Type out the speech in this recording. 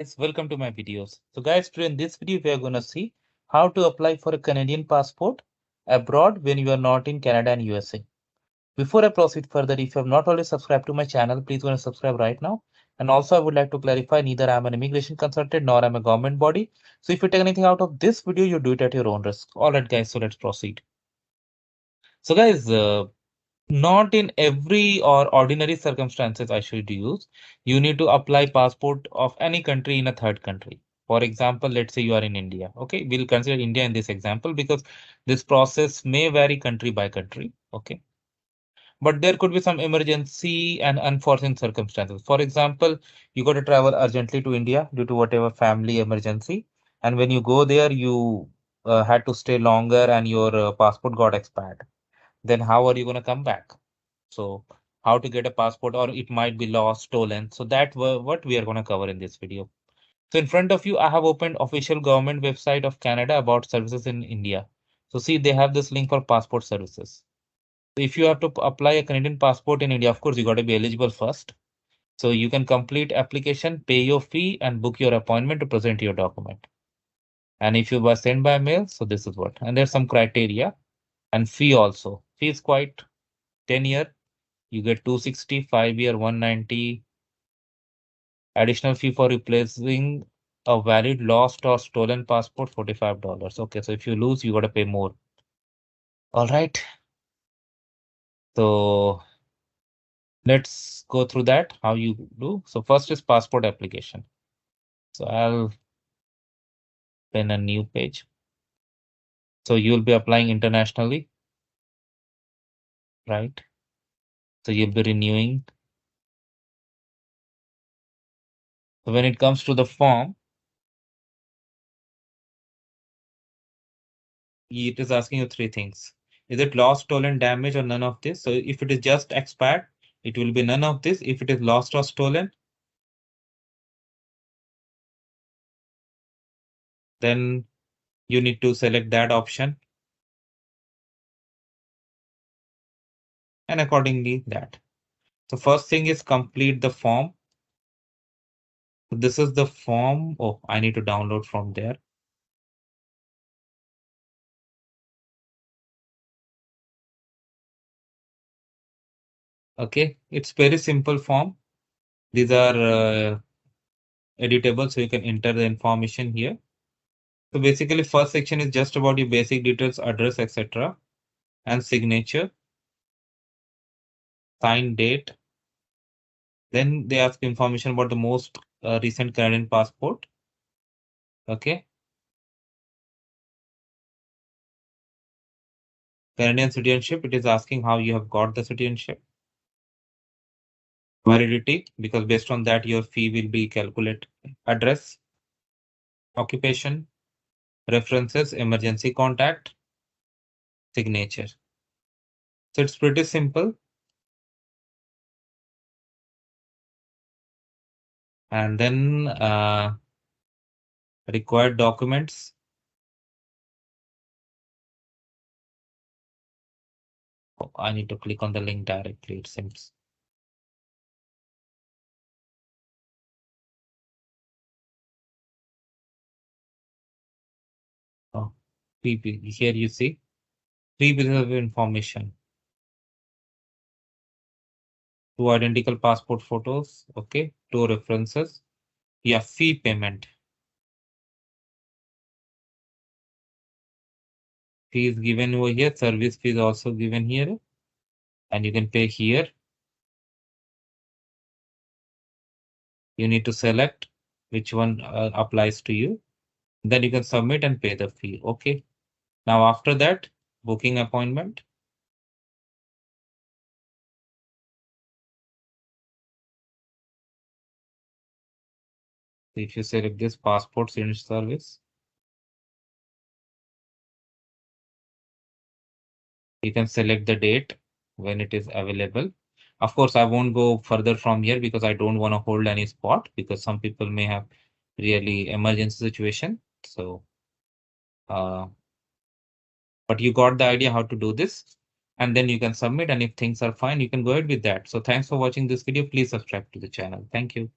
Guys, welcome to my videos. So guys, today in this video, we are going to see how to apply for a Canadian passport abroad when you are not in Canada and USA. Before I proceed further, if you have not already subscribed to my channel, please go and subscribe right now. And also, I would like to clarify, neither I am an immigration consultant nor I am a government body. So if you take anything out of this video, you do it at your own risk. All right, guys, so let's proceed. So guys, not in every or ordinary circumstances I should use. You need to apply passport of any country in a third country. For example, let's say you are in India. Okay, we'll consider India in this example because this process may vary country by country. Okay, but there could be some emergency and unforeseen circumstances. For example, you got to travel urgently to India due to whatever family emergency, and when you go there, you had to stay longer and your passport got expired. Then how are you going to come back? So how to get a passport, or it might be lost, stolen. So that what we are going to cover in this video. So in front of you, I have opened official government website of Canada about services in India. So see, they have this link for passport services. So if you have to apply a Canadian passport in India, of course, you got to be eligible first. So you can complete application, pay your fee, and book your appointment to present your document. And if you were sent by mail, so this is what. And there's some criteria and fee also. Fee is quite 10-year. You get 260, 5-year, 190. Additional fee for replacing a valid lost or stolen passport, $45. Okay, so if you lose, you got to pay more. All right. So let's go through that, how you do. So first is passport application. So I'll pen a new page. So you'll be applying internationally, right? So you'll be renewing. So when it comes to the form, it is asking you three things. Is it lost, stolen, damaged, or none of this? So if it is just expired, it will be none of this. If it is lost or stolen, then you need to select that option. And accordingly that. So first thing is complete the form. So this is the form. Oh, I need to download from there. Okay, it's very simple form. These are editable, so you can enter the information here. So basically, first section is just about your basic details, address, etc., and signature, sign date. Then they ask information about the most recent Canadian passport. Okay. Canadian citizenship, it is asking how you have got the citizenship. Validity, because based on that, your fee will be calculated. Address, occupation, references, emergency contact, signature. So it's pretty simple. And then required documents. Oh, I need to click on the link directly, it seems. Oh, here you see three pieces of information. Two identical passport photos. Okay, two references. Yeah, fee payment. Fee is given over here. Service fee is also given here. And you can pay here. You need to select which one applies to you. Then you can submit and pay the fee. Okay. Now after that, booking appointment. If you select this passport signature service, you can select the date when it is available. Of course, I won't go further from here because I don't want to hold any spot because some people may have really emergency situation. So, but you got the idea how to do this, and then you can submit, and if things are fine, you can go ahead with that. So thanks for watching this video. Please subscribe to the channel. Thank you.